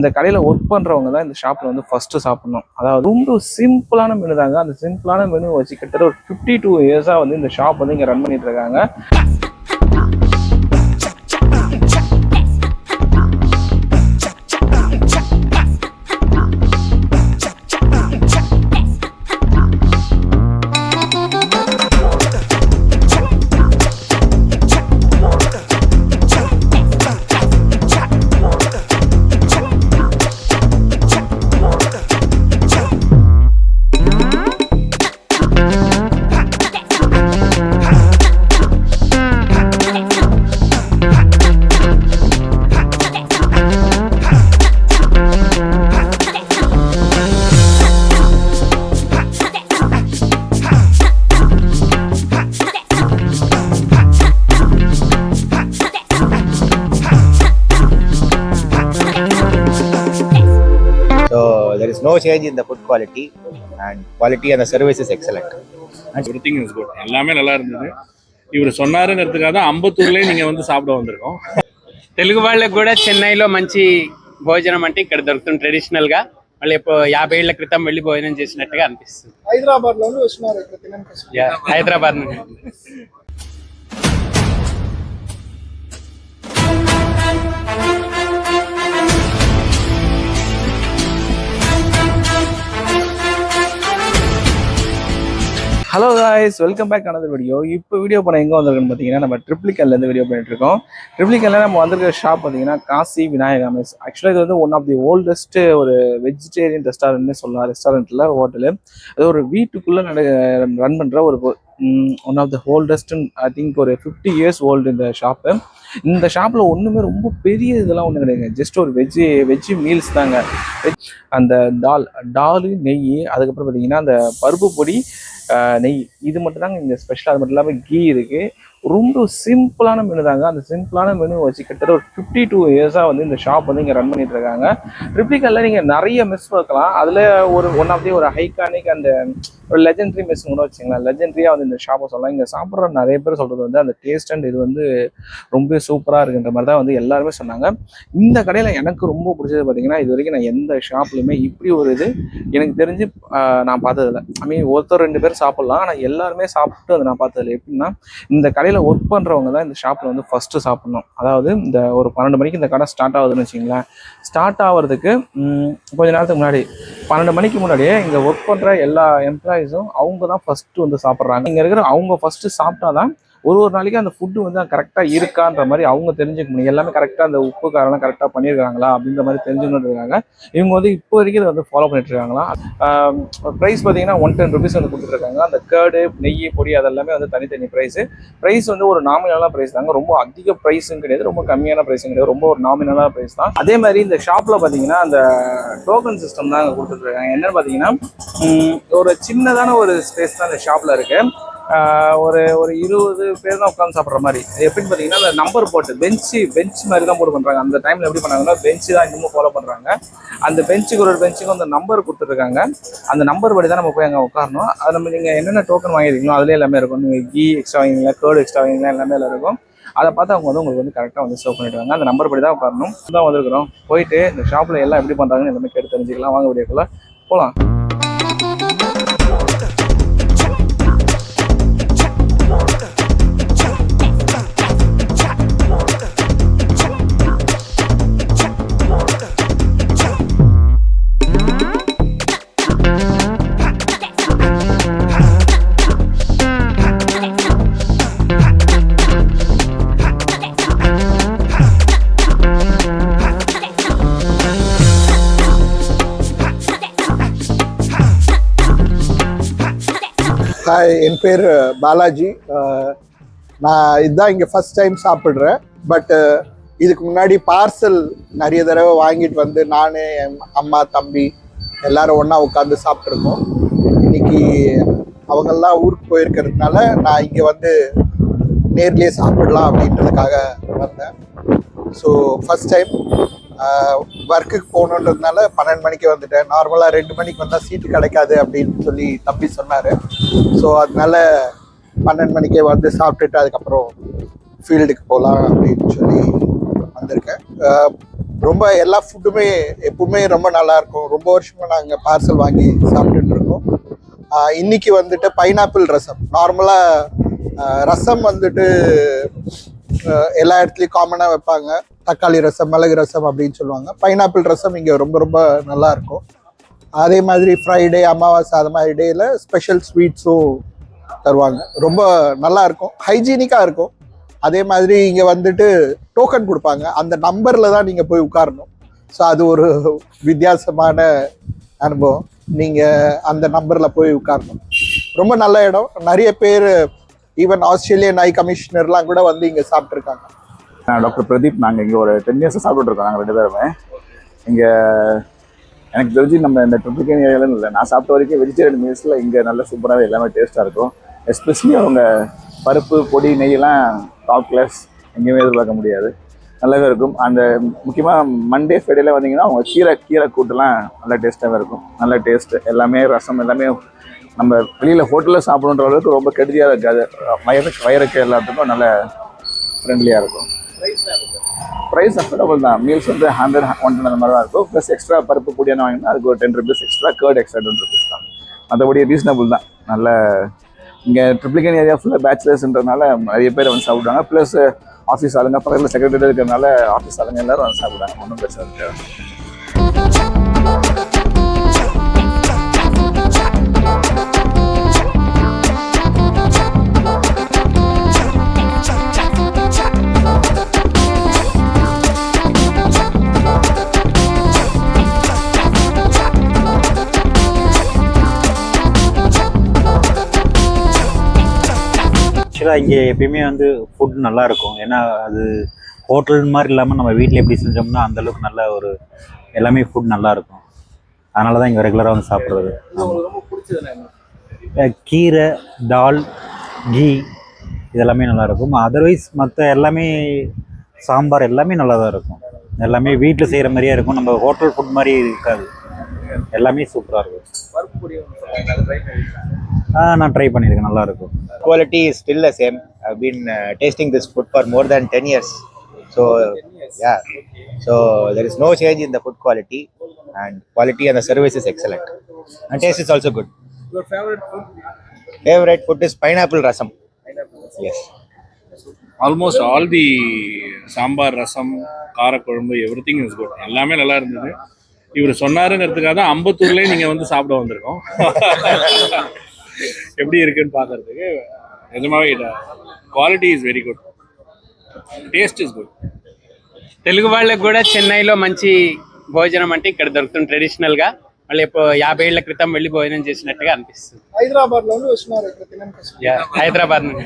இந்த கடையில் ஒர்க் பண்ணுறவங்க தான் இந்த ஷாப்பில் வந்து ஃபஸ்ட்டு சாப்பிட்ணும். அதாவது ரொம்ப சிம்பிளான மெனு தாங்க. அந்த சிம்பிளான மெனு வச்சு கிட்டத்தட்ட ஒரு 52 இயர்ஸாக வந்து இந்த ஷாப் வந்து இங்கே ரன் பண்ணிட்டு இருக்காங்க. There is no change in the food quality and the service is excellent. Everything is good. எல்லாமே நல்லா இருந்தது. இவர் சொன்னாருங்கிறதுக்காக தான் అంబత్తూరులో நீங்க வந்து சாப்பிட வந்திருக்கோம். తెలుగు వాళ్ళకి కూడా చెన్నైలో మంచి భోజనం అంటే ఇక్కడ దొరుకుతుంది ట్రెడిషనల్ గా. మళ్ళీ ఇప్పుడు 50 ఏళ్ల క్రితం వెళ్ళి భోజనం చేసినట్టుగా అనిపిస్తుంది. హైదరాబాద్ లో వస్తున్నారు హైదరాబాద్ నుండి. Hello guys, welcome back another video. இப்போ வீடியோ பண்ண எங்கே வந்திருக்குன்னு பார்த்தீங்கன்னா நம்ம ட்ரிப்ளிகன்லேருந்து வீடியோ பண்ணிட்டு இருக்கோம். ட்ரிப்ளிகனில் நம்ம வந்திருக்கிற ஷாப் பார்த்தீங்கன்னா காசி விநாயகா மெஸ். ஆக்சுவலாக இது வந்து ஒன் ஆஃப் தி ஓல்டஸ்ட் ஒரு வெஜிடேரியன் ரெஸ்டாரண்ட்னு சொல்லலாம். ரெஸ்டாரண்ட்டில் ஹோட்டலு அது ஒரு வீட்டுக்குள்ளே ரன் பண்ணுற ஒரு one of the oldest. I think ஒரு 50 இயர்ஸ் ஓல்டு இந்த ஷாப்பு. இந்த ஷாப்பில் ஒன்றுமே ரொம்ப பெரிய இதெல்லாம் ஒன்றும் கிடையாது. ஜஸ்ட் ஒரு வெஜ்ஜு மீல்ஸ் தாங்க. அந்த டாலு நெய், அதுக்கப்புறம் பார்த்தீங்கன்னா அந்த பருப்பு பொடி, நெய், இது மட்டும் தாங்க இந்த ஸ்பெஷல். அது மட்டும் இல்லாமல் கீ இருக்குது. ரொம்ப சிம்பிளான மெனு தாங்க. அந்த சிம்பிளான மெனு வச்சு கிட்டத்தட்ட ஒரு 52 இயர்ஸாக வந்து இந்த ஷாப் வந்து இங்கே ரன் பண்ணிட்டு இருக்காங்க. ட்ரிப்ளிகனில் நீங்கள் நிறைய மெஸ் பார்க்கலாம். அதில் ஒன் ஆஃப் தி ஒரு ஹைகானிக் அந்த ஒரு லெஜெண்டரி மெஸ் கூட வச்சுங்களேன். லெஜெண்டரியாக வந்து இந்த ஷாப்பை சொல்லலாம். இங்கே சாப்பிட்ற நிறைய பேர் சொல்கிறது வந்து அந்த டேஸ்ட் அண்ட் இது வந்து ரொம்ப சூப்பராக இருக்குன்ற மாதிரி தான் வந்து எல்லாருமே சொன்னாங்க. இந்த கடையில் எனக்கு ரொம்ப பிடிச்சது பார்த்தீங்கன்னா, இது வரைக்கும் நான் எந்த ஷாப்லையுமே இப்படி ஒரு இது எனக்கு தெரிஞ்சு நான் பார்த்ததில்ல. ஐ மீன் ஒருத்தர் 2 பேர் சாப்பிட்லாம், ஆனால் எல்லாருமே சாப்பிட்டு அதை நான் பார்த்ததில்ல. எப்படின்னா, இந்த கடையில் ஒர்க் பண்ணுறவங்க தான் இந்த ஷாப்பில் வந்து ஃபஸ்ட்டு சாப்பிட்ணும். அதாவது இந்த ஒரு 12 மணிக்கு இந்த கடை ஸ்டார்ட் ஆகுதுன்னு வச்சிங்களேன். ஸ்டார்ட் ஆகிறதுக்கு கொஞ்ச நேரத்துக்கு முன்னாடி 12 மணிக்கு முன்னாடியே இங்கே ஒர்க் பண்ணுற எல்லா எம்ப்ளாயீஸும் அவங்க தான் ஃபஸ்ட்டு வந்து சாப்பிட்றாங்க. இங்கே இருக்கிற அவங்க ஃபஸ்ட்டு சாப்பிட்டா தான் ஒரு நாளைக்கு அந்த ஃபுட்டு வந்து கரெக்டாக இருக்கான்ற மாதிரி அவங்க தெரிஞ்சுக்க முடியும். எல்லாமே கரெக்டாக அந்த உப்பு காரெல்லாம் கரெக்டாக பண்ணியிருக்காங்களா அப்படின்ற மாதிரி தெரிஞ்சுக்கிட்டு இருக்காங்க. இவங்க வந்து இப்போ வரைக்கும் இதை வந்து ஃபாலோ பண்ணிட்டு இருக்காங்களா. ப்ரைஸ் பார்த்தீங்கன்னா 110 ருபீஸ் வந்து கொடுத்துருக்காங்க. அந்த கேர்டு, நெய், பொடி அதெல்லாமே வந்து தனித்தனி ப்ரைஸ் வந்து ஒரு நாமினலான ப்ரைஸ் தாங்க. ரொம்ப அதிக ப்ரைஸும் கிடையாது, ரொம்ப கம்மியான ப்ரைஸும் கிடையாது. ரொம்ப ஒரு நாமினலான ப்ரைஸ் தான். அதே மாதிரி இந்த ஷாப்பில் பார்த்தீங்கன்னா அந்த டோக்கன் சிஸ்டம் தான் அங்கே கொடுத்துட்ருக்காங்க. என்னென்னு பார்த்தீங்கன்னா, ஒரு சின்னதான ஒரு ஸ்பேஸ் தான் இந்த ஷாப்பில் இருக்குது. ஒரு 20 பேர் தான் உட்காந்து சாப்பிட்ற மாதிரி. எப்படின்னு பார்த்தீங்கன்னா, அந்த நம்பர் போட்டு பெஞ்ச் மாதிரி தான் போட்டு பண்ணுறாங்க. அந்த டைமில் எப்படி பண்ணாங்கன்னா, பெஞ்சு தான் இன்னமும் ஃபாலோ பண்ணுறாங்க. அந்த பெஞ்சுக்கு ஒரு பெஞ்சுக்கும் அந்த நம்பர் கொடுத்துருக்காங்க. அந்த நம்பர் படி தான் நம்ம போய் அங்கே உட்காரணும். அது நம்ம நீங்கள் என்னென்ன டோக்கன் வாங்கிருக்கீங்களோ அதிலே எல்லாமே இருக்கும். நீங்கள் கீ எக்ஸ்ட்ரா வாங்கிங்களா, கேர்டு எக்ஸ்ட்ரா வாங்கிங்களா, எல்லாமே எல்லாம் இருக்கும். அதை பார்த்து அவங்க வந்து உங்களுக்கு வந்து கரெக்டாக வந்து சர்வ் பண்ணிடுவாங்க. அந்த நம்பர் படி தான் உட்காரணும். தான் வந்துருக்கிறோம். போயிட்டு இந்த ஷாப்பில் எல்லாம் எப்படி பண்ணுறாங்கன்னு எல்லாமே கேட்டு தெரிஞ்சுக்கலாம். வாங்க வீடியோக்குள்ள போகலாம். ஹாய், என் பேர் பாலாஜி. நான் இதுதான் இங்கே ஃபஸ்ட் டைம் சாப்பிட்றேன். பட் இதுக்கு முன்னாடி பார்சல் நிறைய தடவை வாங்கிட்டு வந்து நான், என் அம்மா, தம்பி எல்லாரும் ஒன்றா உட்காந்து சாப்பிட்ருக்கோம். இன்னைக்கு அவங்கெல்லாம் ஊருக்கு போயிருக்கிறதுனால நான் இங்கே வந்து நேர்லேயே சாப்பிடலாம் அப்படின்றதுக்காக வந்தேன். ஸோ ஃபஸ்ட் டைம் ஒர்க்குக்கு போகணுன்றதுனால 12 மணிக்கு வந்துட்டேன். நார்மலாக 2 மணிக்கு வந்தால் சீட்டு கிடைக்காது அப்படின்னு சொல்லி தம்பி சொன்னார். ஸோ அதனால 12 மணிக்கே வந்து சாப்பிட்டுட்டு அதுக்கப்புறம் ஃபீல்டுக்கு போகலாம் அப்படின்னு சொல்லி வந்திருக்கேன். ரொம்ப எல்லா ஃபுட்டுமே எப்பவுமே ரொம்ப நல்லா இருக்கும். ரொம்ப வருஷமா நாங்கள் பார்சல் வாங்கி சாப்பிட்டுட்டு இருக்கோம். இன்னைக்கு வந்துட்டு பைனாப்பிள் ரசம். நார்மலாக ரசம் வந்துட்டு எல்லா இடத்துலையும் காமனாக வைப்பாங்க. தக்காளி ரசம், மிளகு ரசம் அப்படின்னு சொல்லுவாங்க. பைனாப்பிள் ரசம் இங்கே ரொம்ப ரொம்ப நல்லா இருக்கும். அதே மாதிரி ஃப்ரைடே, அமாவாசை அது மாதிரி டேயில் ஸ்பெஷல் ஸ்வீட்ஸும் தருவாங்க. ரொம்ப நல்லா இருக்கும், ஹைஜீனிக்காக இருக்கும். அதே மாதிரி இங்கே வந்துட்டு டோக்கன் கொடுப்பாங்க. அந்த நம்பரில் தான் நீங்கள் போய் உட்காரணும். ஸோ அது ஒரு வித்தியாசமான அனுபவம். நீங்கள் அந்த நம்பரில் போய் உட்காரணும். ரொம்ப நல்ல இடம். நிறைய பேர் ஈவன் ஆஸ்திரேலியன் ஹை கமிஷனர்லாம் கூட வந்து இங்கே சாப்பிட்ருக்காங்க. டாக்டர் பிரதீப். நாங்கள் இங்கே ஒரு 10 இயர்ஸாக சாப்பிட்டுருக்கோம். நாங்கள் 2 பேருமே இங்கே. எனக்கு தெரிஞ்சு நம்ம இந்த ட்ரிப்ளிகேன் ஏரியாலும் இல்லை, நான் சாப்பிட்ட வரைக்கும் வெஜிடேரியன் மீல்ஸில் இங்கே நல்ல சூப்பராகவே எல்லாமே டேஸ்ட்டாக இருக்கும். எஸ்பெஷலி அவங்க பருப்பு, பொடி, நெய்யெல்லாம் டாப் கிளாஸ், எங்கேயுமே எதிர்பார்க்க முடியாது, நல்லாவே இருக்கும். அந்த முக்கியமாக மண்டே ஃப்ரைடேல வந்தீங்கன்னா அவங்க கீரை கூட்டெல்லாம் நல்லா டேஸ்ட்டாகவே இருக்கும். நல்ல டேஸ்ட்டு எல்லாமே, ரசம் எல்லாமே நம்ம வெளியில் ஹோட்டலில் சாப்பிடுன்ற அளவுக்கு ரொம்ப கெடுதியாக இருக்காது. வயிறுக்கு எல்லாத்துக்கும் நல்ல ஃப்ரெண்ட்லியாக இருக்கும். ப்ரைஸ் அஃபோர்டபுள் தான். மீல்ஸ் வந்து 100, 110 அந்த மாதிரி தான் இருக்கும். ப்ளஸ் எக்ஸ்ட்ரா பருப்பு பொடியான வாங்கினா அதுக்கு ஒரு 10 rupees extra, curd extra 10 rupees தான். மற்றபடி ரீசனபுள் தான். நல்ல இங்கே ட்ரிப்ளிகேன் ஏரியா ஃபுல்லாக பேச்சுலர்ஸ்ன்றதுனால நிறைய பேர் வந்து சாப்பிடுவாங்க. ப்ளஸ் ஆஃபீஸ் ஆளுங்க, பக்கத்தில் செக்ரட்டரி இருக்கிறதுனால ஆஃபீஸ் ஆளுங்க எல்லாரும் வந்து சாப்பிடுவாங்க. ஒன்றும் பிரச்சனை இருக்காது. ஆக்சுவலாக இங்கே எப்பயுமே வந்து ஃபுட் நல்லா இருக்கும். ஏன்னா அது ஹோட்டல் மாதிரி இல்லாமல் நம்ம வீட்டில் எப்படி செஞ்சோம்னா அந்தளவுக்கு நல்ல ஒரு எல்லாமே ஃபுட் நல்லா இருக்கும். அதனால தான் இங்கே ரெகுலராக வந்து சாப்பிட்றது. கீரை, தால், கீ இதெல்லாமே நல்லாயிருக்கும். அதர்வைஸ் மற்ற எல்லாமே சாம்பார் எல்லாமே நல்லா தான் இருக்கும். எல்லாமே வீட்டில் செய்கிற மாதிரியே இருக்கும். நம்ம ஹோட்டல் ஃபுட் மாதிரி இருக்காது. எல்லாமே சூப்பராக இருக்கும். நான் ட்ரை பண்ணியிருக்கேன், நல்லா இருக்கும். Quality is still the same. I've been tasting this food for more than 10 years. So yeah, so there is no change in the food quality, and quality and the service is excellent, and taste is also good. Your favorite food? Favorite food is pineapple rasam. Yes. Almost all the sambar, rasam, kara kuzhambu, every thing is good. எல்லாமே நல்லா இருந்தது. இவர் சொன்னாருங்கிறதுக்காக தான் அம்பத்தூர்லேயே நீங்கள் வந்து சாப்பிட வந்திருக்கோம். எப்படி இருக்குன்னு பார்க்கறதுக்கு. நிஜமாவே quality is very good, taste is good. Telugu వాళ్ళకి కూడా చెన్నైలో మంచి భోజనం అంటే ఇక్కడ దొరుకుతుంది ట్రెడిషనల్గా. మళ్ళీ ఇప్పుడు 50 ఏళ్ల క్రితం వెళ్ళి భోజనం చేసినట్టుగా అనిపిస్తుంది. ஹைதராபாத்ல வந்து హైదరాబాద్ నుండి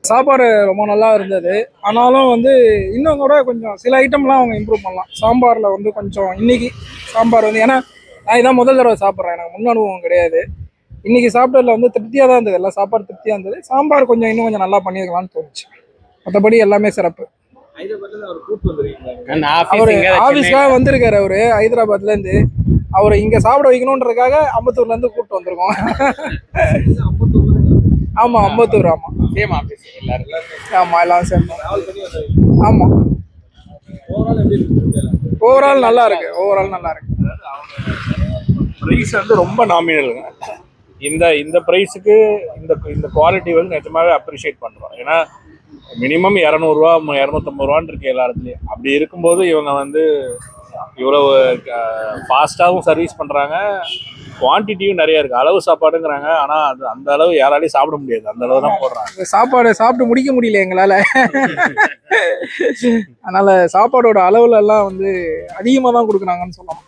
சாப்பாடு ரொம்ப நல்லா இருந்தது. ஆனாலும் வந்து இன்னும் கூட கொஞ்சம் சில ஐட்டம்லாம் அவங்க இம்ப்ரூவ் பண்ணலாம். சாம்பாரில் வந்து கொஞ்சம் இன்னைக்கு சாம்பார் வந்து, ஏன்னா நான் இதான் முதல் தடவை சாப்பிட்றேன், எனக்கு முன் அனுபவம் கிடையாது. இன்னைக்கு சாப்பிட்டதில் வந்து திருப்தியாக தான் இருந்தது. எல்லாம் சாப்பாடு திருப்தியாக இருந்தது. சாம்பார் கொஞ்சம் இன்னும் கொஞ்சம் நல்லா பண்ணியிருக்கலாம்னு தோணுச்சு. மற்றபடி எல்லாமே சிறப்பு. அவர் ஆஃபீஸ்க்காக வந்திருக்காரு. அவரு ஹைதராபாத்லேருந்து அவரை இங்கே சாப்பிட வைக்கணுன்றதுக்காக அம்பத்தூர்லேருந்து கூப்பிட்டு வந்திருக்கோம். ஆமாம், அம்பத்தூர். ஆமாம், சேம் ஆஃபீஸ் எல்லாரும். ஆமாம், எல்லாம் சேம். ஆமாம், ஓவரால் நல்லா இருக்கு. ப்ரைஸ் வந்து ரொம்ப நாமினலுங்க. இந்த ப்ரைஸுக்கு இந்த குவாலிட்டி வந்து நிஜமாவே அப்ரிஷியேட் பண்ணுறோம். ஏன்னா மினிமம் 200 ரூபா 250 ரூபான்னு இருக்கு எல்லா இடத்துலையும். அப்படி இருக்கும்போது இவங்க வந்து இவ்வளோ ஃபாஸ்ட்டாகவும் சர்வீஸ் பண்ணுறாங்க, குவான்டிட்டியும் நிறைய இருக்குது. அளவு சாப்பாடுங்கிறாங்க, ஆனால் அது அந்த அளவு யாராலையும் சாப்பிட முடியாது, அந்த அளவு தான் போடுறாங்க. சாப்பாடு சாப்பிட்டு முடிக்க முடியல எங்களால். அதனால் சாப்பாடோட அளவுல எல்லாம் வந்து அதிகமாக தான் கொடுக்குறாங்கன்னு சொல்லலாம்.